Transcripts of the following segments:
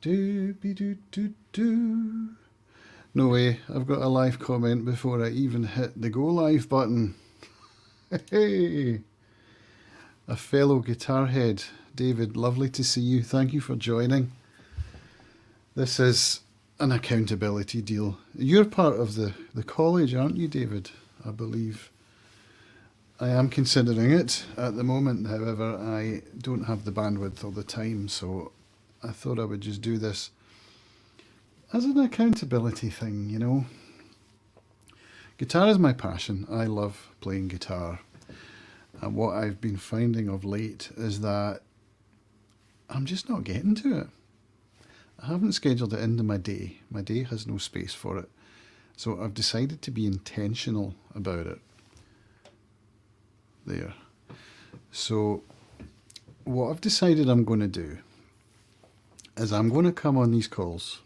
Do-be-do-do-do. No way, I've got a live comment before I even hit the go live button. Hey, a fellow guitar head, David, lovely to see you. Thank you for joining. This is an accountability deal. You're part of the college, aren't you, David? I believe. I am considering it at the moment, however, I don't have the bandwidth or the time, so I thought I would just do this as an accountability thing, you know. Guitar is my passion. I love playing guitar. And what I've been finding of late is that I'm just not getting to it. I haven't scheduled it into my day. My day has no space for it. So I've decided to be intentional about it. There. So what I've decided I'm going to do is I'm going to come on these calls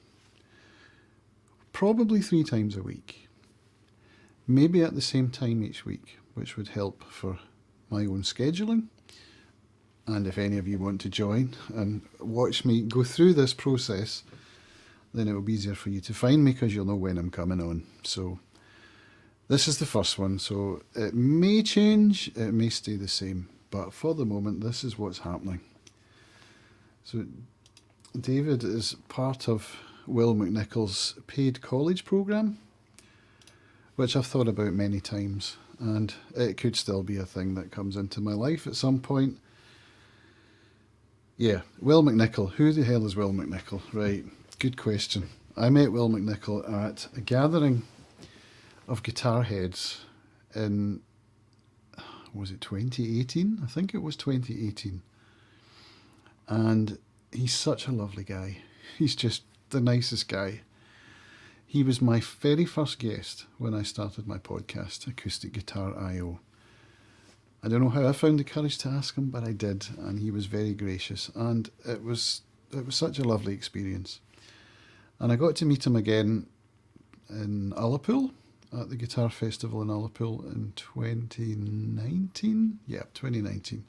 probably 3 times a week. Maybe at the same time each week, which would help for my own scheduling. And if any of you want to join and watch me go through this process, then it will be easier for you to find me because you'll know when I'm coming on. So this is the first one. So it may change, it may stay the same, but for the moment, this is what's happening. So David is part of Will McNicol's paid college program, which I've thought about many times, and it could still be a thing that comes into my life at some point. Yeah, Will McNicol. Who the hell is Will McNicol? Right, good question. I met Will McNicol at a gathering of guitar heads in, was it 2018? I think it was 2018. And he's such a lovely guy. He's just the nicest guy. He was my very first guest when I started my podcast, Acoustic Guitar I.O. I don't know how I found the courage to ask him, but I did, and he was very gracious, and it was such a lovely experience. And I got to meet him again in Ullapool, at the Guitar Festival in Ullapool in 2019. Yeah, 2019.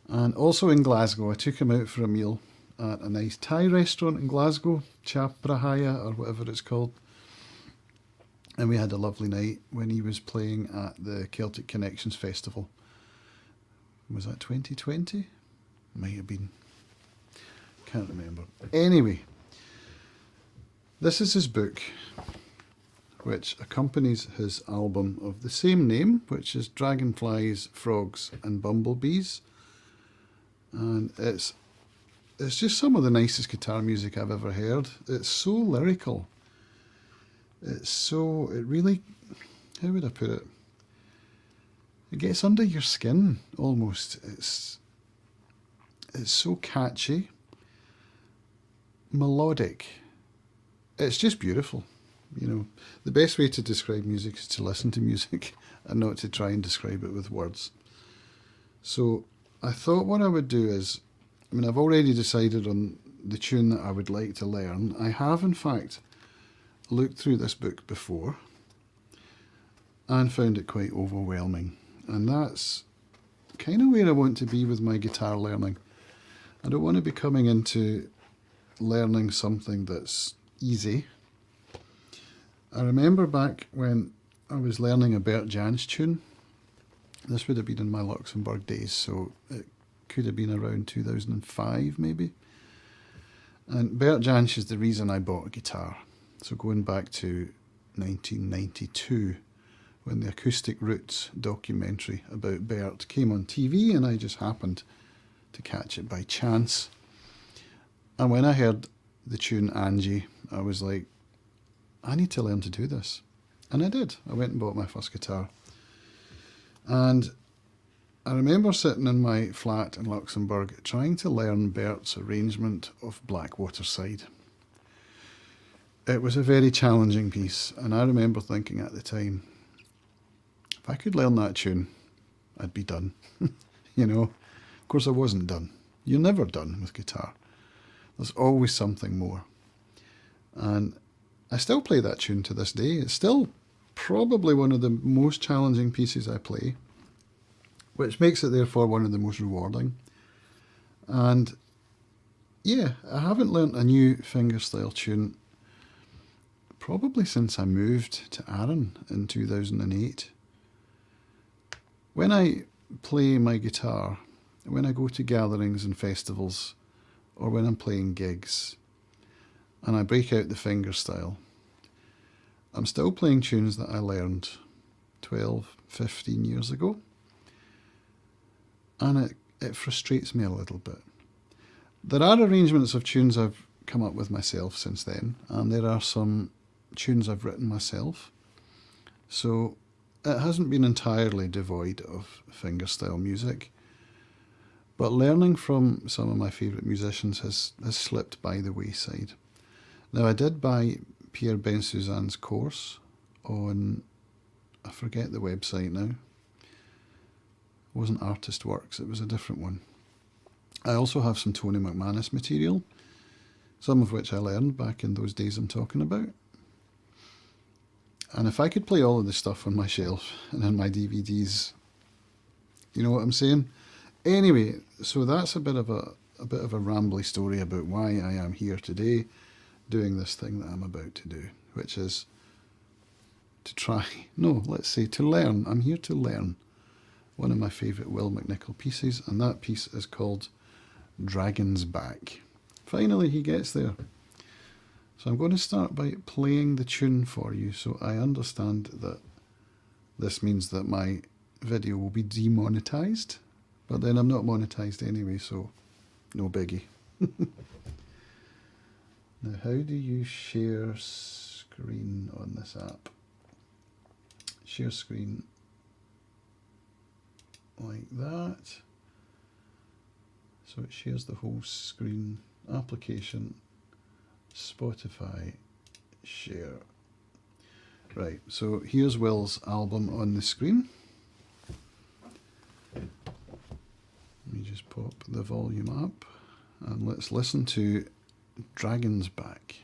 And also in Glasgow, I took him out for a meal at a nice Thai restaurant in Glasgow, Chaprahaya or whatever it's called. And we had a lovely night when he was playing at the Celtic Connections Festival. Was that 2020? Might have been. Can't remember. Anyway, this is his book, which accompanies his album of the same name, which is Dragonflies, Frogs and Bumblebees. And it's just some of the nicest guitar music I've ever heard. It's so lyrical. It really, how would I put it? It gets under your skin almost. It's so catchy, melodic. It's just beautiful. You know, the best way to describe music is to listen to music and not to try and describe it with words. So I thought what I would do is, I mean, I've already decided on the tune that I would like to learn. I have, in fact, looked through this book before and found it quite overwhelming. And that's kind of where I want to be with my guitar learning. I don't want to be coming into learning something that's easy. I remember back when I was learning a Bert Jansch tune. This would have been in my Luxembourg days, so it could have been around 2005 maybe. And Bert Jansch is the reason I bought a guitar. So going back to 1992, when the Acoustic Roots documentary about Bert came on TV, and I just happened to catch it by chance. And when I heard the tune Angie, I was like, I need to learn to do this. And I did. I went and bought my first guitar. And I remember sitting in my flat in Luxembourg trying to learn Bert's arrangement of Blackwater Side. It was a very challenging piece, and I remember thinking at the time, if I could learn that tune, I'd be done. You know, of course I wasn't done. You're never done with guitar. There's always something more. And I still play that tune to this day. It's still probably one of the most challenging pieces I play, which makes it therefore one of the most rewarding. And yeah, I haven't learnt a new fingerstyle tune probably since I moved to Arran in 2008. When I play my guitar, when I go to gatherings and festivals, or when I'm playing gigs, and I break out the fingerstyle, I'm still playing tunes that I learned 12, 15 years ago, and it frustrates me a little bit. There are arrangements of tunes I've come up with myself since then, and there are some tunes I've written myself. So it hasn't been entirely devoid of fingerstyle music, but learning from some of my favourite musicians has slipped by the wayside. Now, I did buy Pierre Bensouzan's course on, I forget the website now. It wasn't Artist Works, it was a different one. I also have some Tony McManus material, some of which I learned back in those days I'm talking about. And if I could play all of the stuff on my shelf and in my DVDs, you know what I'm saying? Anyway, so that's a bit of a rambly story about why I am here today doing this thing that I'm about to do, which is to learn. I'm here to learn one of my favourite Will McNicol pieces, and that piece is called Dragon's Back. Finally, he gets there. So I'm going to start by playing the tune for you, so I understand that this means that my video will be demonetized, but then I'm not monetized anyway, so no biggie. Now, how do you share screen on this app? Share screen like that. So it shares the whole screen. Application, Spotify, share. Right, so here's Will's album on the screen. Let me just pop the volume up and let's listen to Dragon's Back.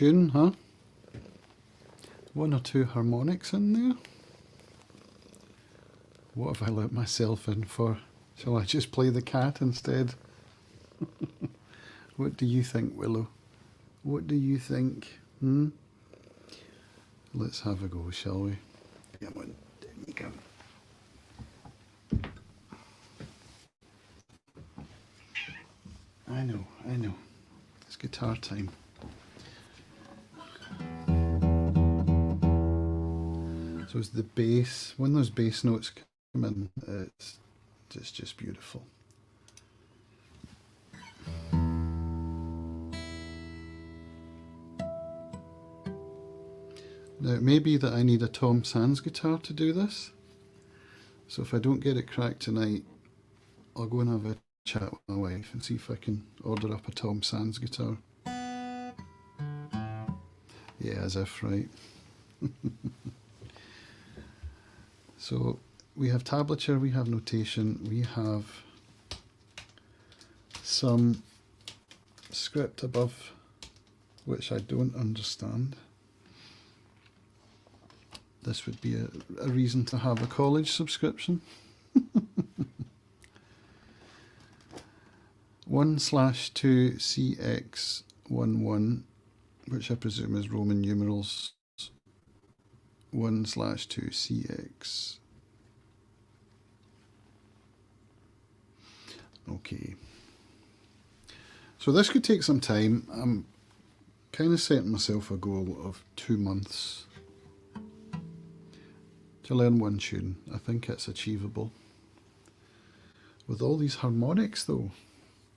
tune, huh? One or two harmonics in there. What have I let myself in for? Shall I just play the cat instead? What do you think, Willow? What do you think? Let's have a go, shall we? Come on, down you go. I know. It's guitar time. So it's the bass. When those bass notes come in, it's just beautiful. Now it may be that I need a Tom Sands guitar to do this. So if I don't get it cracked tonight, I'll go and have a chat with my wife and see if I can order up a Tom Sands guitar. Yeah, as if, right? So we have tablature, we have notation, we have some script above which I don't understand. This would be a reason to have a college subscription. 1/2 CX11, which I presume is Roman numerals. 1/2 CX. Okay. So this could take some time. I'm kind of setting myself a goal of 2 months to learn one tune. I think it's achievable. With all these harmonics though,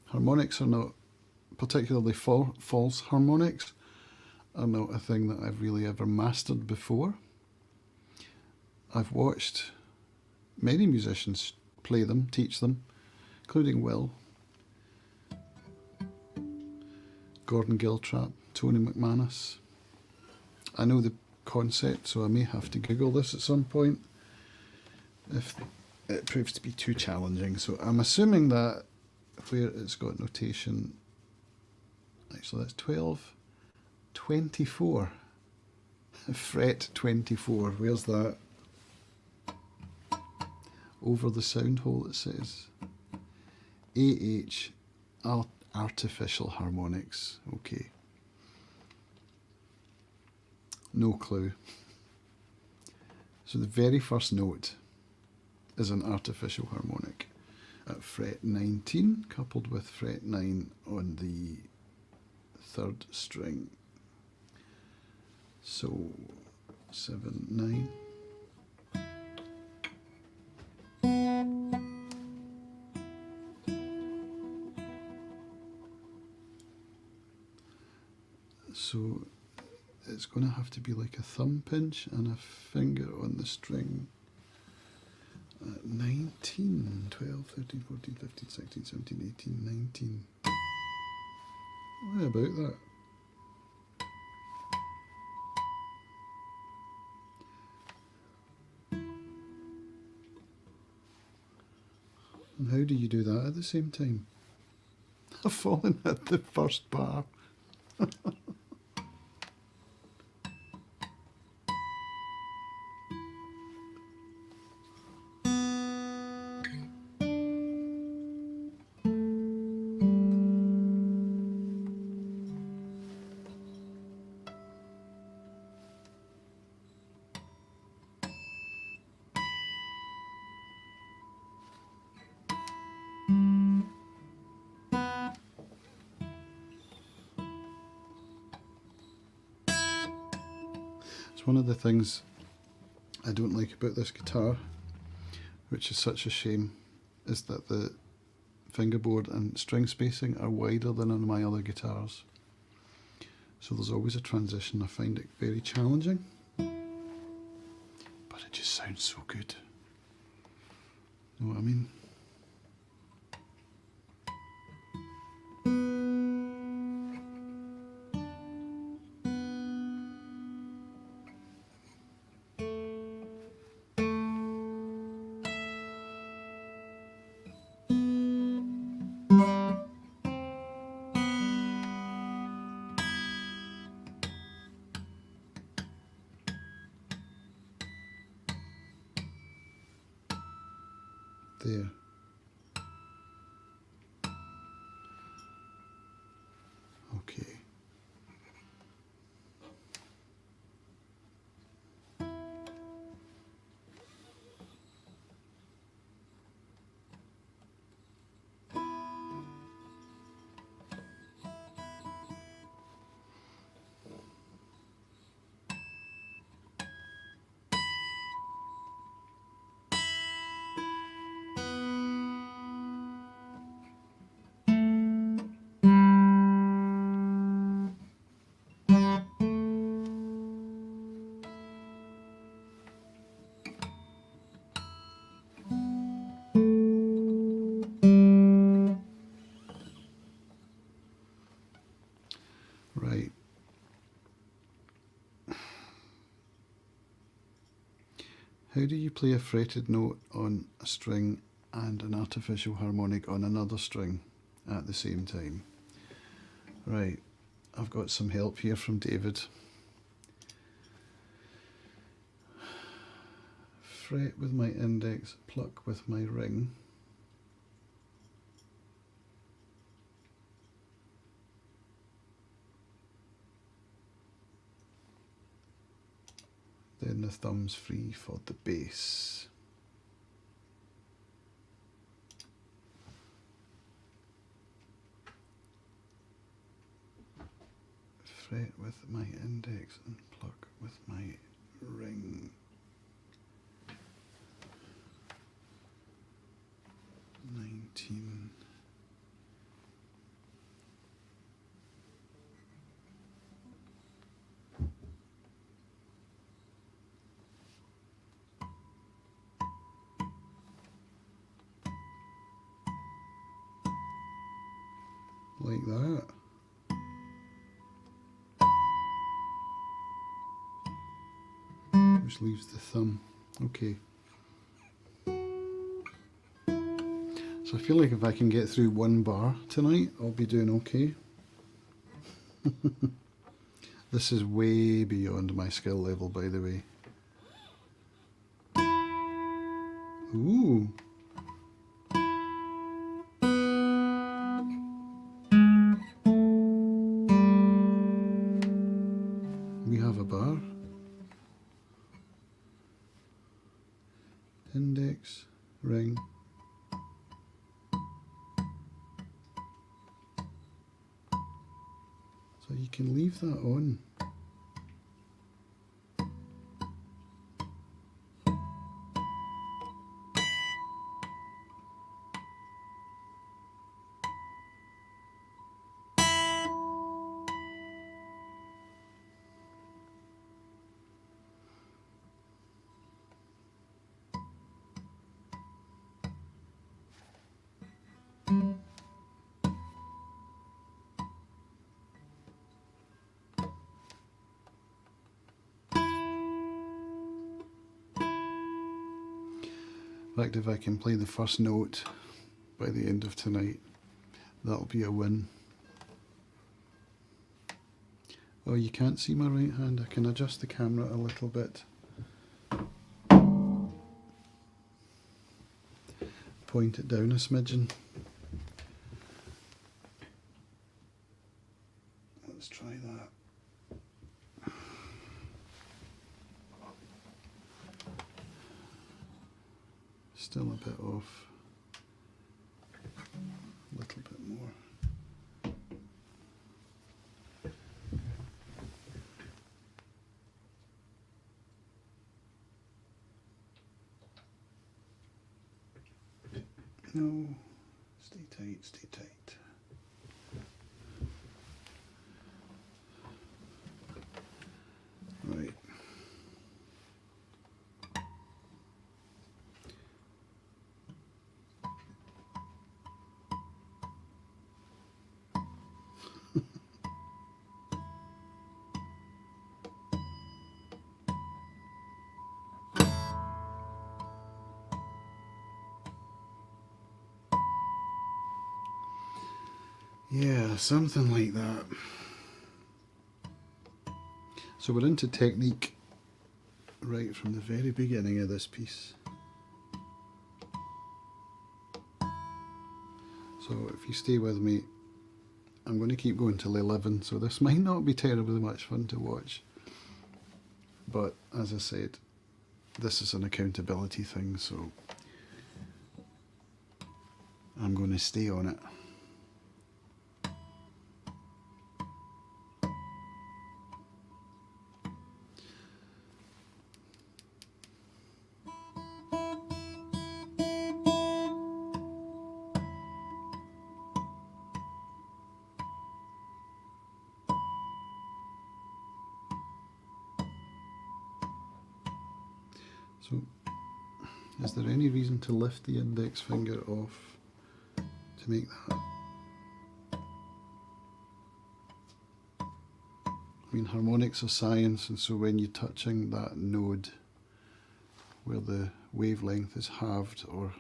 harmonics are not, particularly false harmonics, are not a thing that I've really ever mastered before. I've watched many musicians play them, teach them, including Will, Gordon Giltrap, Tony McManus. I know the concept, so I may have to Google this at some point if it proves to be too challenging. So I'm assuming that where it's got notation, actually that's 12, 24, fret 24, where's that? Over the sound hole it says. AH, artificial harmonics, okay. No clue. So the very first note is an artificial harmonic at fret 19, coupled with fret 9 on the 3rd string. So 7, 9. So it's going to have to be like a thumb pinch and a finger on the string. 19, 12, 13, 14, 15, 16, 17, 18, 19. What about that? And how do you do that at the same time? I've fallen at the first bar. It's one of the things I don't like about this guitar, which is such a shame, is that the fingerboard and string spacing are wider than on my other guitars. So there's always a transition. I find it very challenging, but it just sounds so good. You know what I mean? There. Okay. Right. How do you play a fretted note on a string and an artificial harmonic on another string at the same time? Right, I've got some help here from David. Fret with my index, pluck with my ring. Then the thumb's free for the bass. Fret with my index and pluck with my ring. Like that. Which leaves the thumb. Okay. So I feel like if I can get through one bar tonight, I'll be doing okay. This is way beyond my skill level, by the way. Ooh. We have a bar. Index, ring. So you can leave that on. In fact, if I can play the first note by the end of tonight, that'll be a win. Oh, you can't see my right hand. I can adjust the camera a little bit. Point it down a smidgen. Let's try that. Still a bit off. A little bit more. No, stay tight, stay tight. Right. Yeah, something like that. So we're into technique right from the very beginning of this piece. So if you stay with me, I'm going to keep going till 11, so this might not be terribly much fun to watch. But as I said, this is an accountability thing, so I'm going to stay on it. So, is there any reason to lift the index finger off to make that? I mean, harmonics are science, and so when you're touching that node where the wavelength is halved, or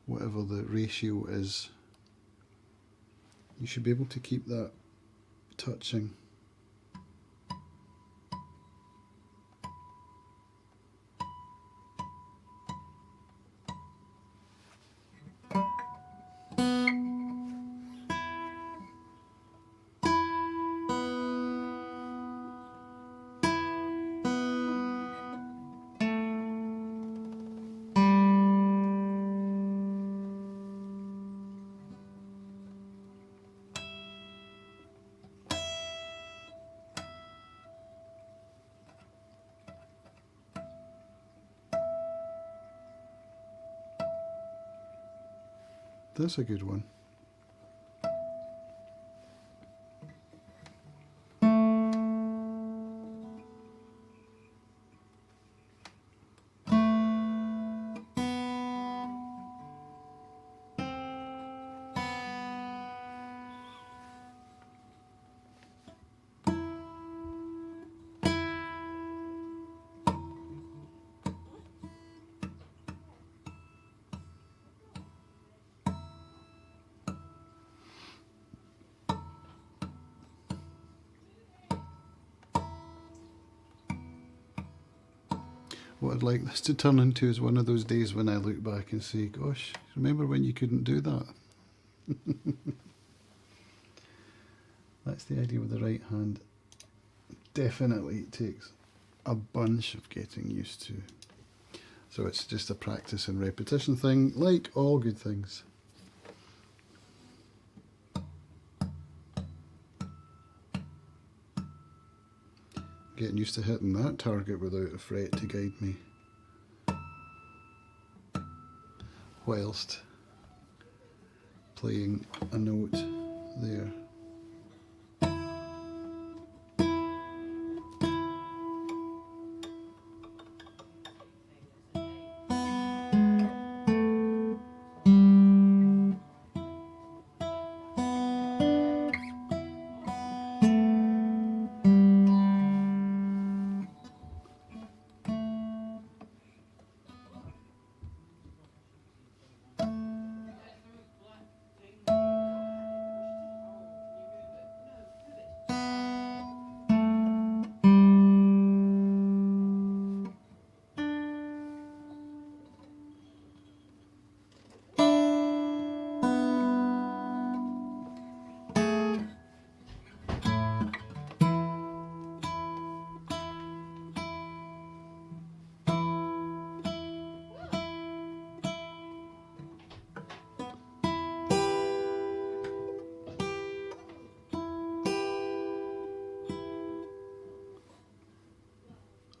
whatever the ratio is, you should be able to keep that touching. That's a good one. What I'd like this to turn into is one of those days when I look back and say, gosh, remember when you couldn't do that? That's the idea with the right hand. Definitely takes a bunch of getting used to. So it's just a practice and repetition thing, like all good things. Getting used to hitting that target without a fret to guide me, whilst playing a note there.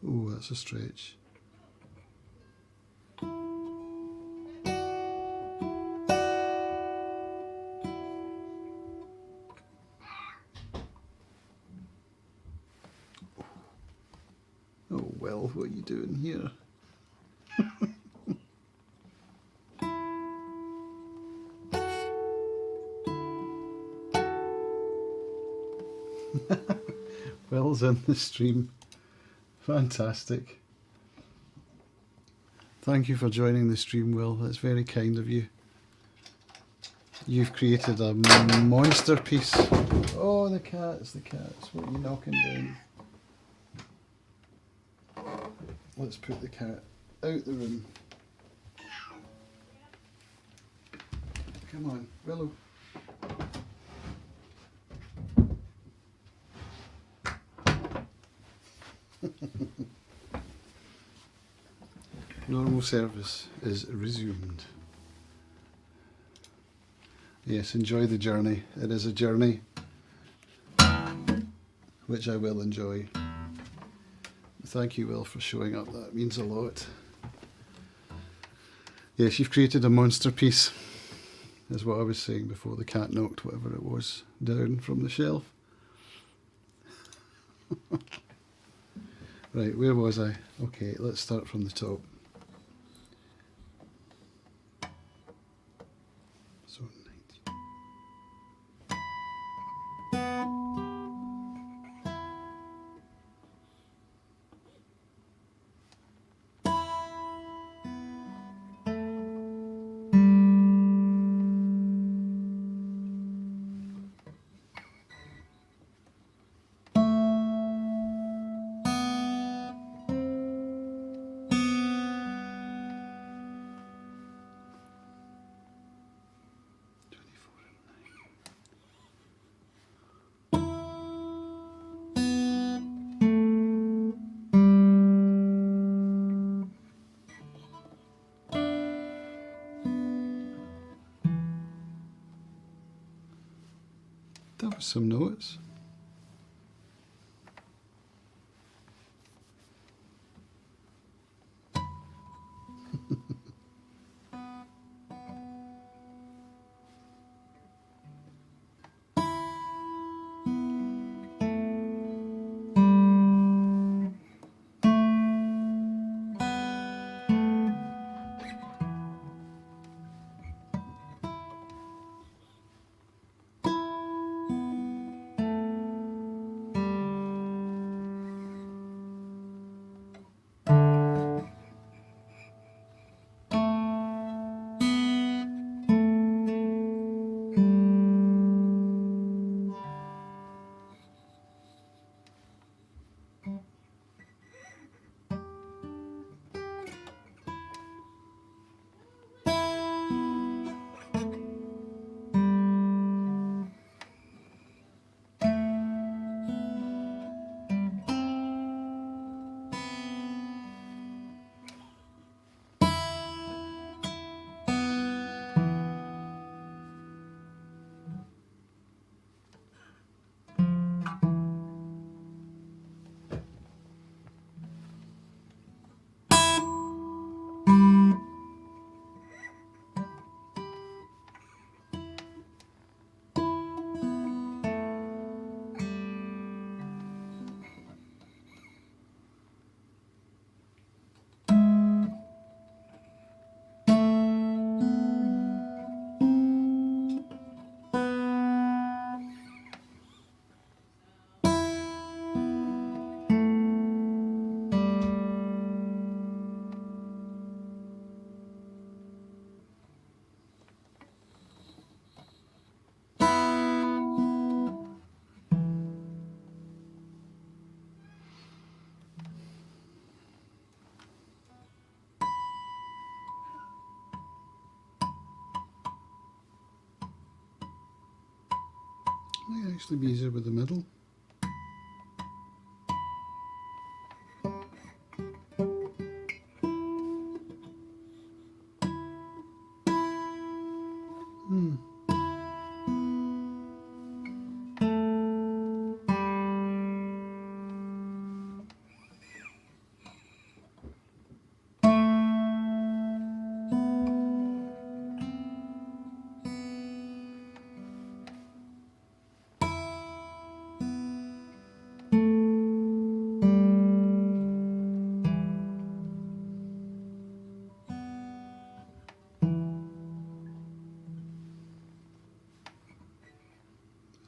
Oh, that's a stretch. Oh well, what are you doing here? Will's in the stream. Fantastic. Thank you for joining the stream, Will. That's very kind of you. You've created a monster piece. Oh, the cats, the cats. What are you knocking down? Let's put the cat out the room. Come on, Willow. Normal service is resumed. Yes, enjoy the journey. It is a journey which I will enjoy. Thank you, Will, for showing up. That means a lot. Yes, you've created a monster piece, is what I was saying before the cat knocked whatever it was down from the shelf. Right, where was I? Okay, let's start from the top. So nice. That was some notes. Might actually be easier with the middle.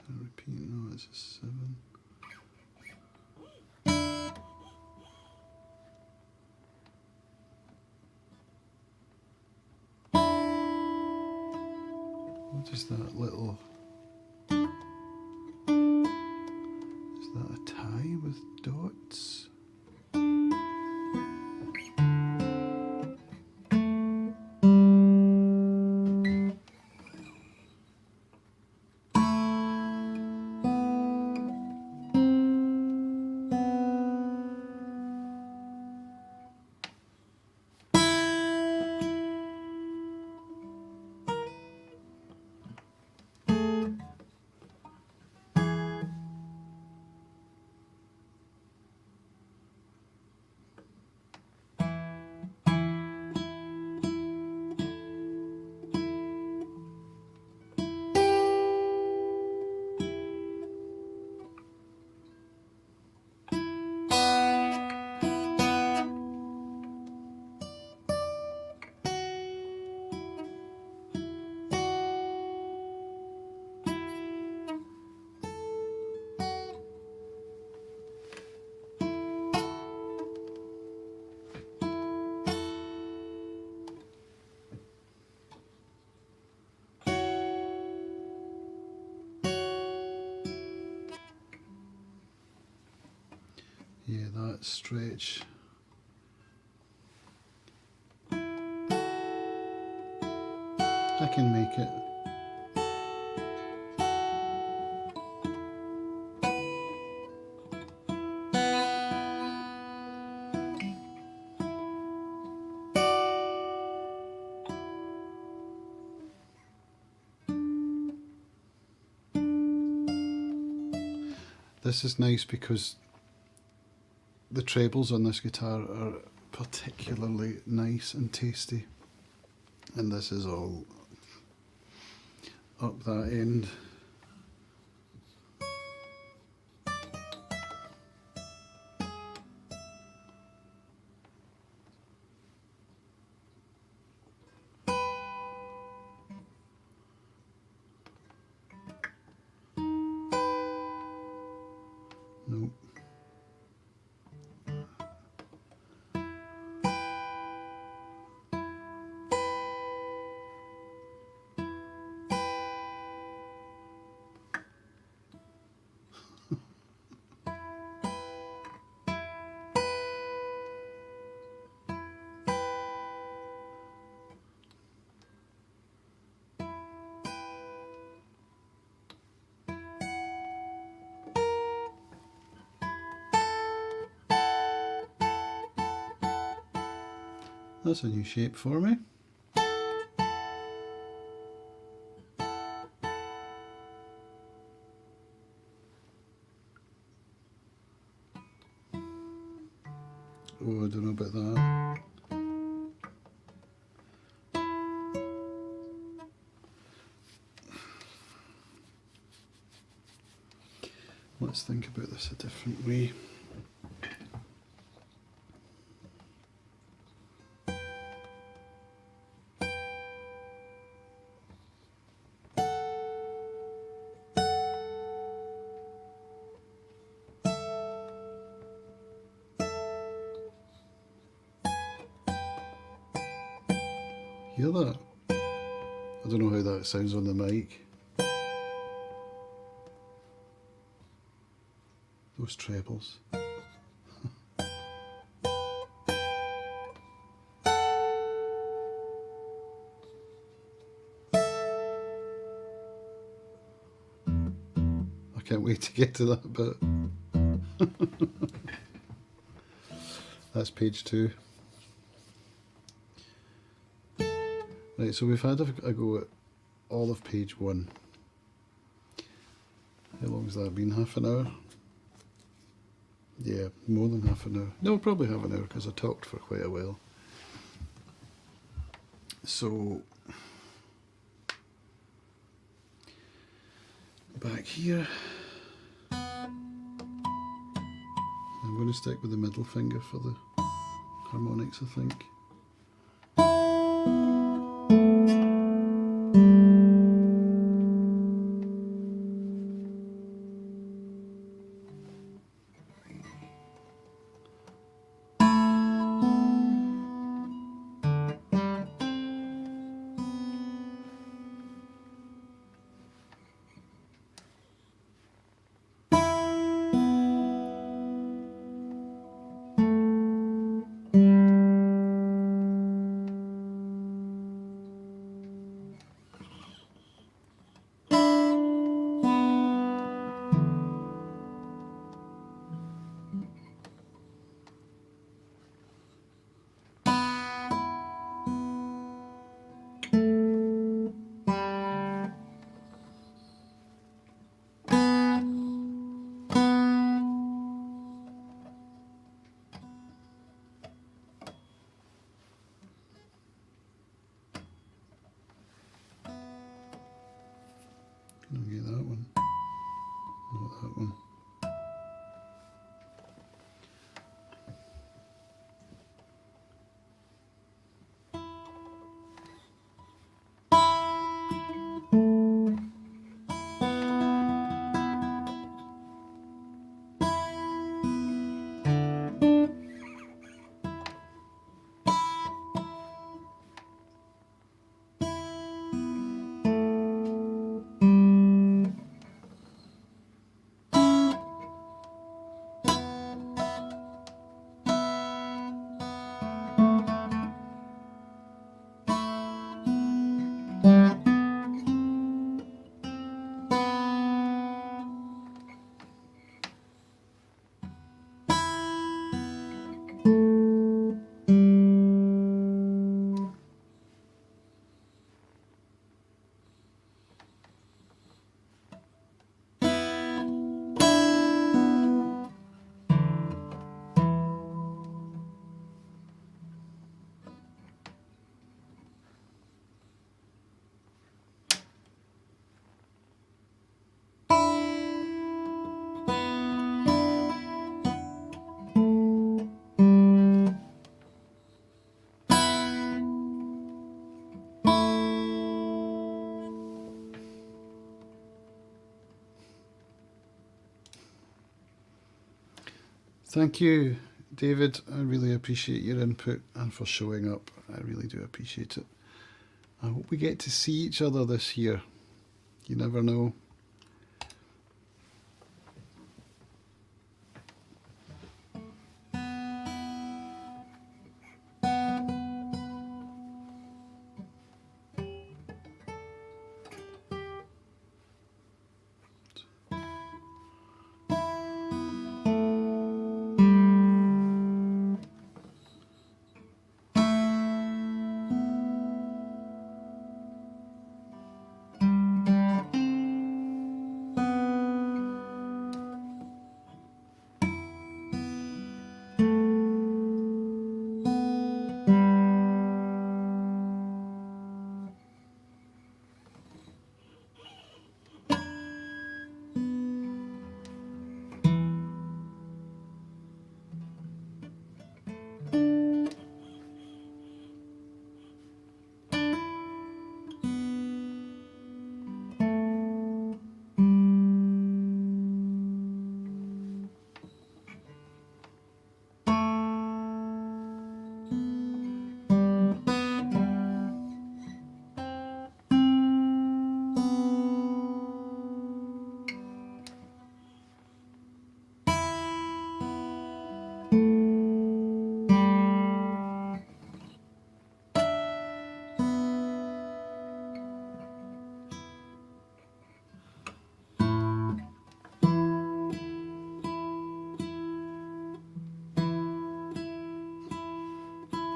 Repeat, no, it's a 7. What is that little... Is that a tie with dots? Yeah, that stretch. I can make it. This is nice because the trebles on this guitar are particularly nice and tasty, and this is all up that end. Nope. That's a new shape for me. Oh, I don't know about that. Let's think about this a different way. Hear that? I don't know how that sounds on the mic. Those trebles. I can't wait to get to that bit. That's page 2. Right, so we've had a go at all of page 1. How long has that been? Half an hour? Yeah, more than half an hour. No, probably half an hour because I talked for quite a while. So, back here, I'm going to stick with the middle finger for the harmonics, I think. Can I get that one? Not that one. Thank you, David. I really appreciate your input and for showing up. I really do appreciate it. I hope we get to see each other this year. You never know.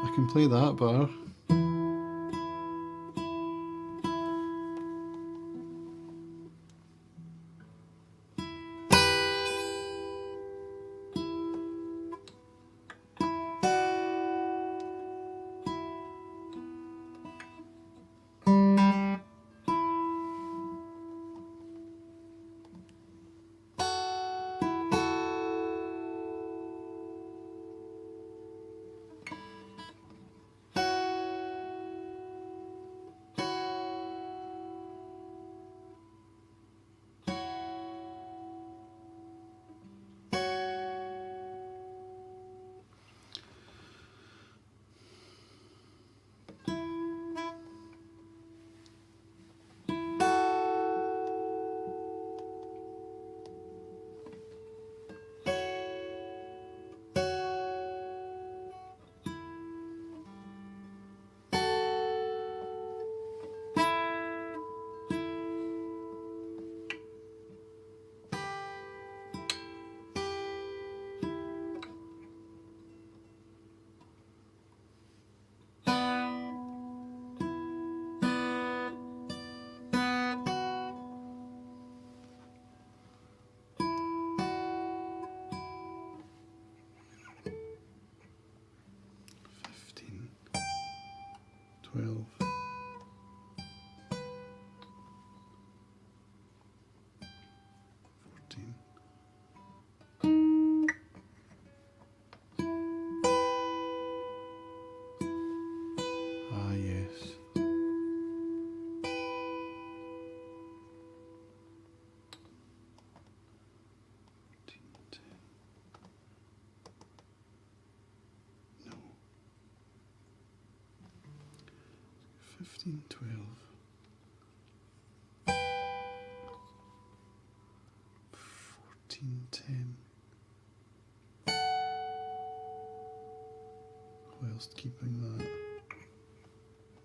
I can play that bar. Twelve. Ah, yes. 10. No. 15, 12. 14, 10. Whilst keeping that.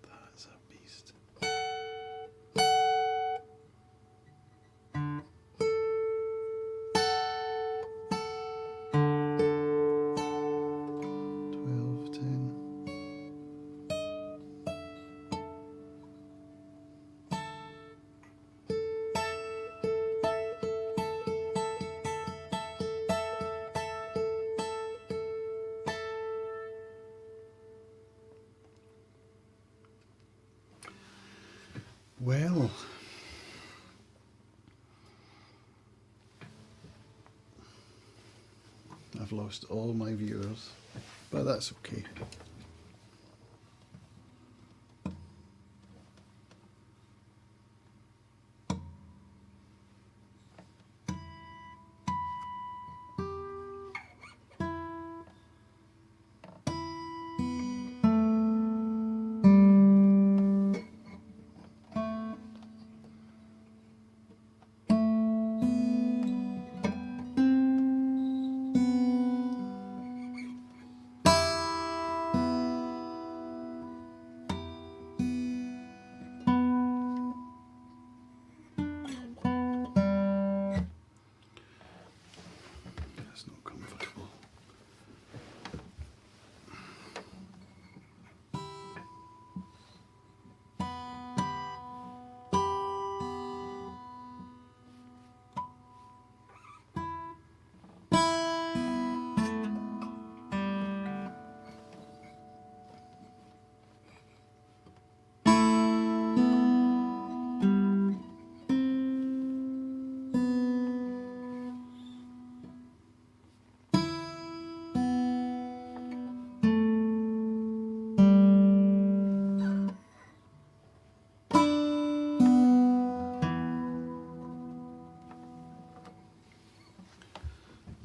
That's a beast. 12, 10. Well, I've lost all my viewers, but that's okay.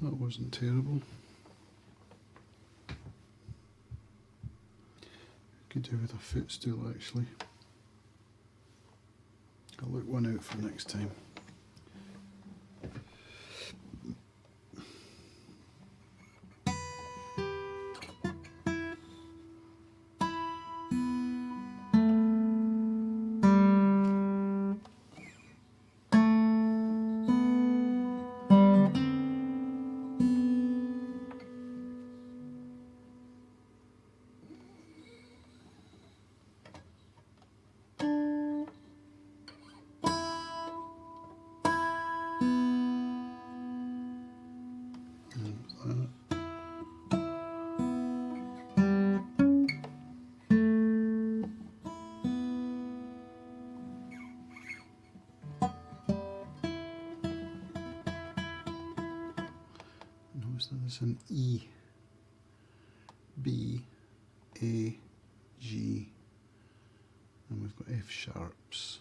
That wasn't terrible. Could do with a footstool actually. I'll look one out for next time. Notice that there's an E, B, A, G, and we've got F sharps.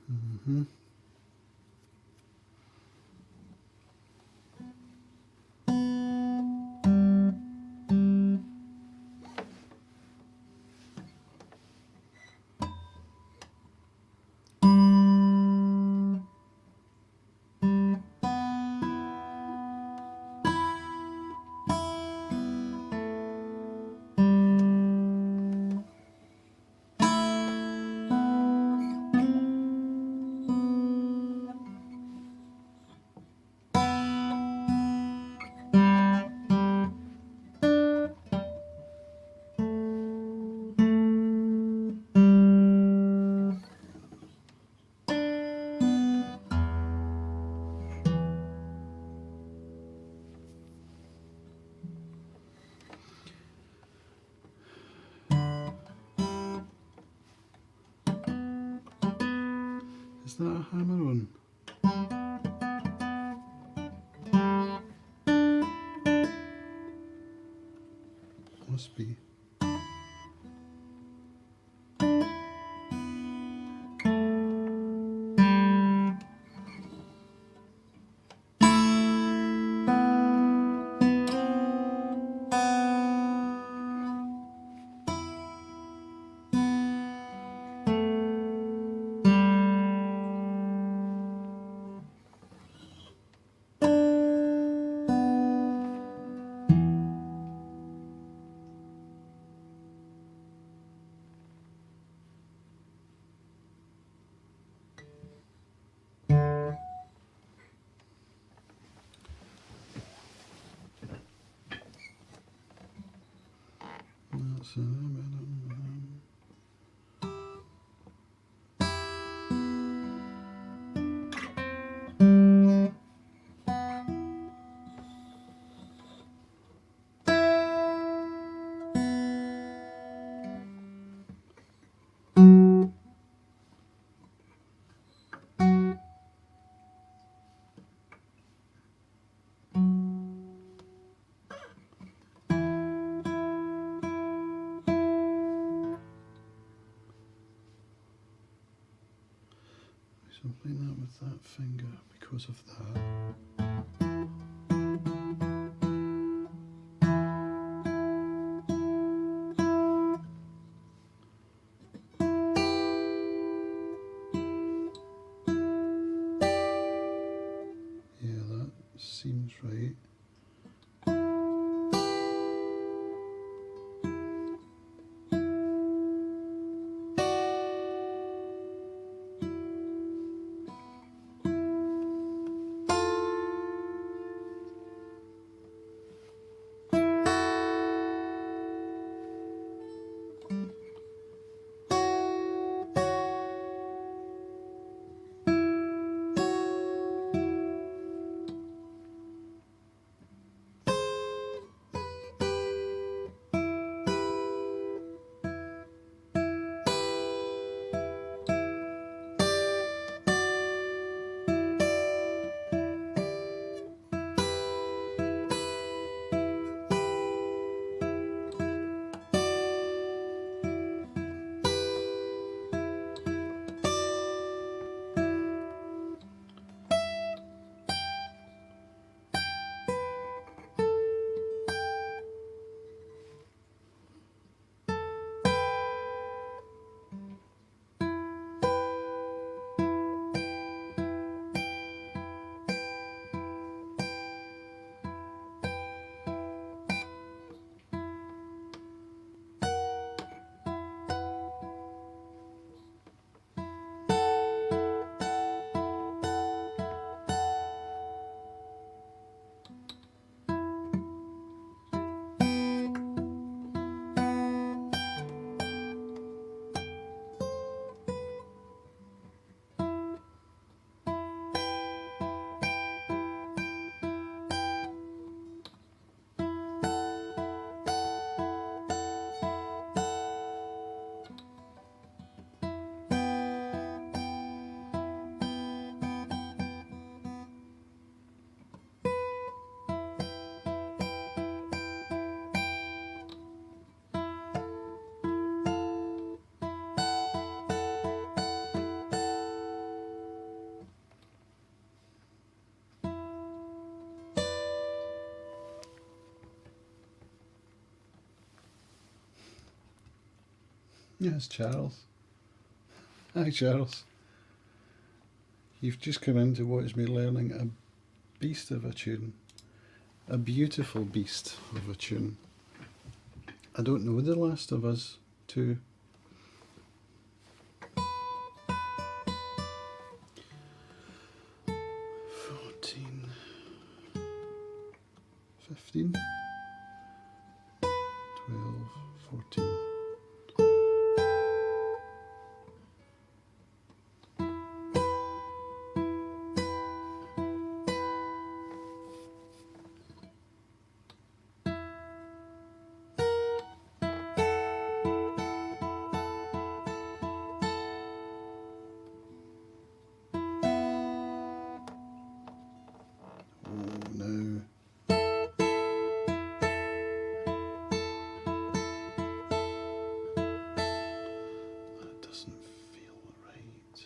Mm-hmm. Is that a hammer on? Must be. That's so I'm playing that with that finger because of that. Yeah, that seems right. Yes, Charles. Hi, Charles. You've just come in to watch me learning a beast of a tune. A beautiful beast of a tune. I don't know The Last of Us 2. Fourteen, 15, 12, 14. Oh no. That doesn't feel right.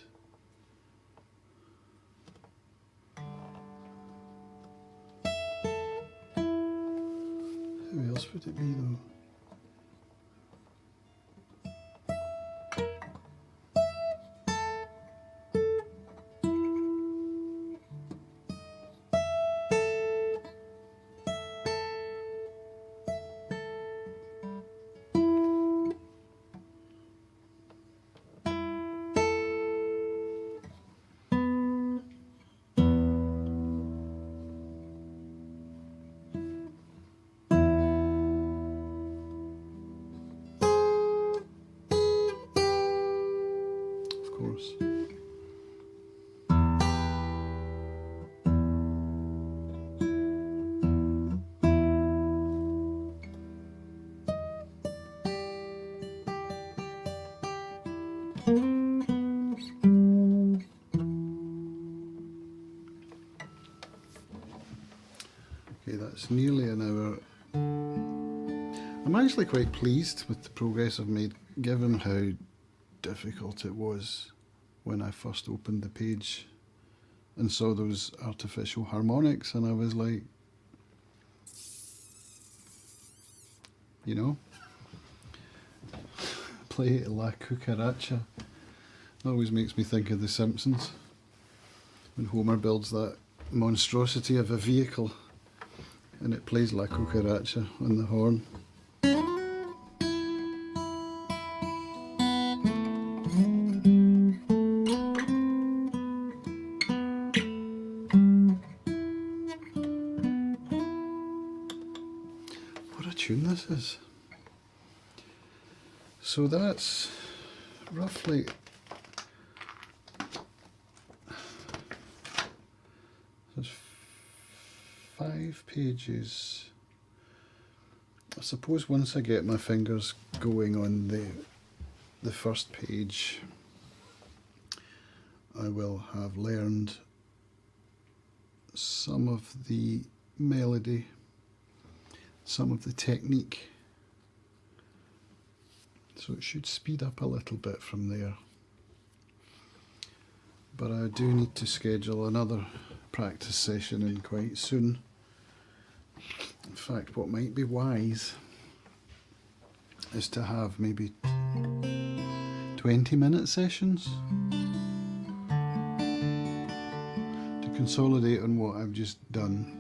Who else would it be though? Of course. Okay, that's nearly an hour. I'm actually quite pleased with the progress I've made, given how difficult it was when I first opened the page and saw those artificial harmonics, and I was like, you know, play La Cucaracha. It always makes me think of The Simpsons, when Homer builds that monstrosity of a vehicle and it plays La Cucaracha on the horn. What a tune this is. So that's roughly there's 5 pages. I suppose once I get my fingers going on the first page, I will have learned some of the melody, some of the technique. So it should speed up a little bit from there. But I do need to schedule another practice session in quite soon. In fact, what might be wise is to have maybe 20-minute sessions to consolidate on what I've just done.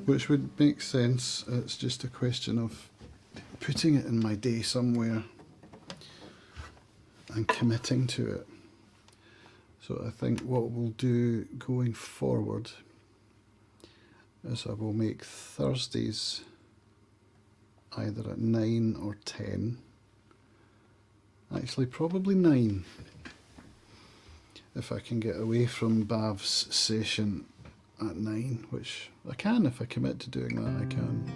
Which would make sense. It's just a question of putting it in my day somewhere and committing to it. So I think what we'll do going forward is I will make Thursdays either at 9 or 10. Actually, probably 9. If I can get away from Bav's session at 9, which I can. If I commit to doing that, I can.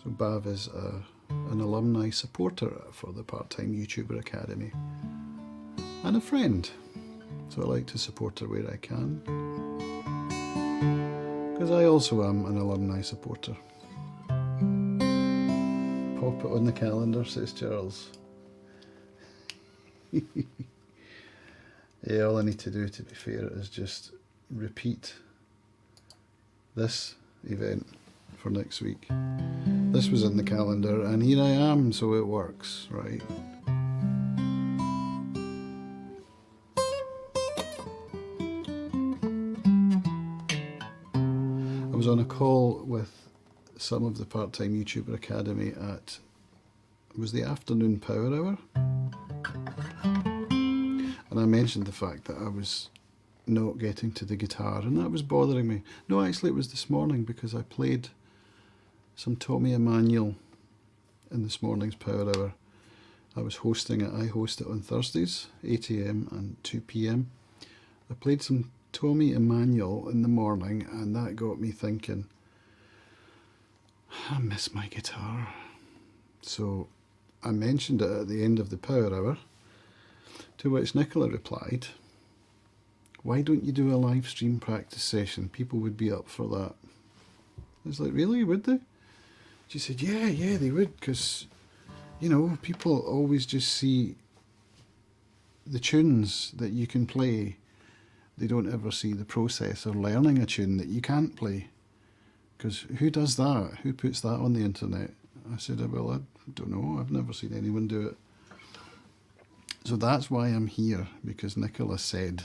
So Bav is an alumni supporter for the Part-Time YouTuber Academy and a friend, so I like to support her where I can, because I also am an alumni supporter. Pop it on the calendar, says Charles. Yeah, all I need to do, to be fair, is just repeat this event for next week. This was in the calendar, and here I am, so it works, right? I was on a call with some of the part-time YouTuber Academy at, it was the afternoon power hour, and I mentioned the fact that I was not getting to the guitar, and that was bothering me. No, actually it was this morning, because I played some Tommy Emmanuel in this morning's power hour. I was hosting it. I host it on Thursdays, 8 AM and 2 PM. I played some Tommy Emmanuel in the morning, and that got me thinking, I miss my guitar. So I mentioned it at the end of the power hour, to which Nicola replied, why don't you do a live stream practice session? People would be up for that. I was like, really, would they? She said, yeah, they would, because, you know, people always just see the tunes that you can play. They don't ever see the process of learning a tune that you can't play. Because who does that? Who puts that on the internet? I said, well, I don't know. I've never seen anyone do it. So that's why I'm here, because Nicola said,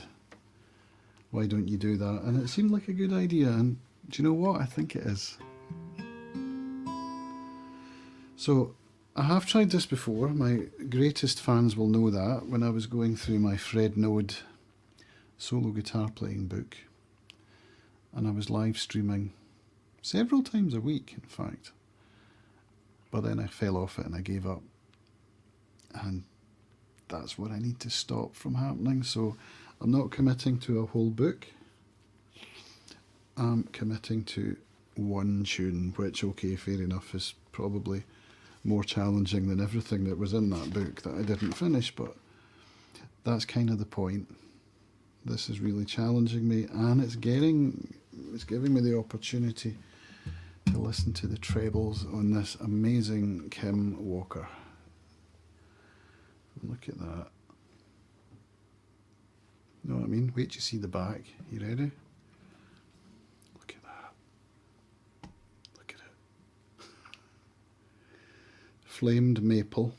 why don't you do that? And it seemed like a good idea. And do you know what? I think it is. So I have tried this before. My greatest fans will know that when I was going through my Fred Node solo guitar playing book, and I was live streaming several times a week, in fact. But then I fell off it and I gave up. And that's what I need to stop from happening. So I'm not committing to a whole book. I'm committing to one tune, which, okay, fair enough, is probably more challenging than everything that was in that book that I didn't finish, but that's kind of the point. This is really challenging me, and it's giving me the opportunity to listen to the trebles on this amazing Kim Walker. Look at that. You know what I mean? Wait till you see the back. You ready? Look at that. Look at it. Flamed maple.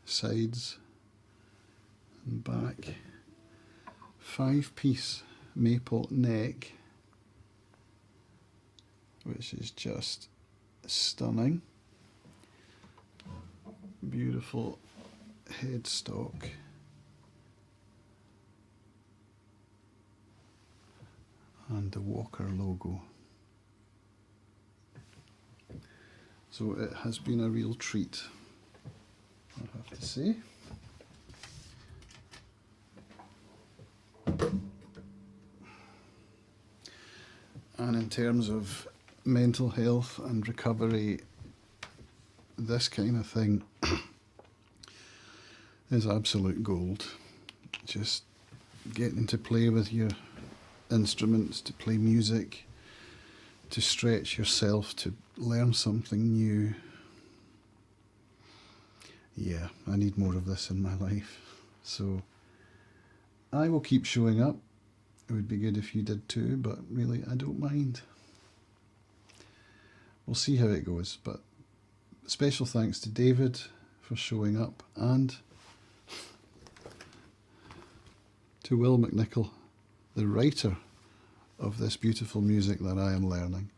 Sides and back. 5-piece maple neck, which is just stunning. Beautiful headstock. And the Walker logo. So it has been a real treat, I have to say. And in terms of mental health and recovery, this kind of thing is absolute gold. Just getting to play with your instruments, to play music, to stretch yourself, to learn something new. Yeah, I need more of this in my life. So I will keep showing up. It would be good if you did too, but really I don't mind. We'll see how it goes, but special thanks to David for showing up, and to Will McNicol, the writer of this beautiful music that I am learning.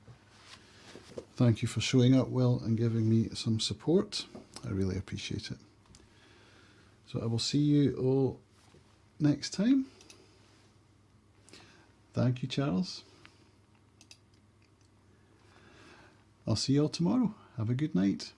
Thank you for showing up, Will, and giving me some support. I really appreciate it. So I will see you all next time. Thank you, Charles. I'll see you all tomorrow. Have a good night.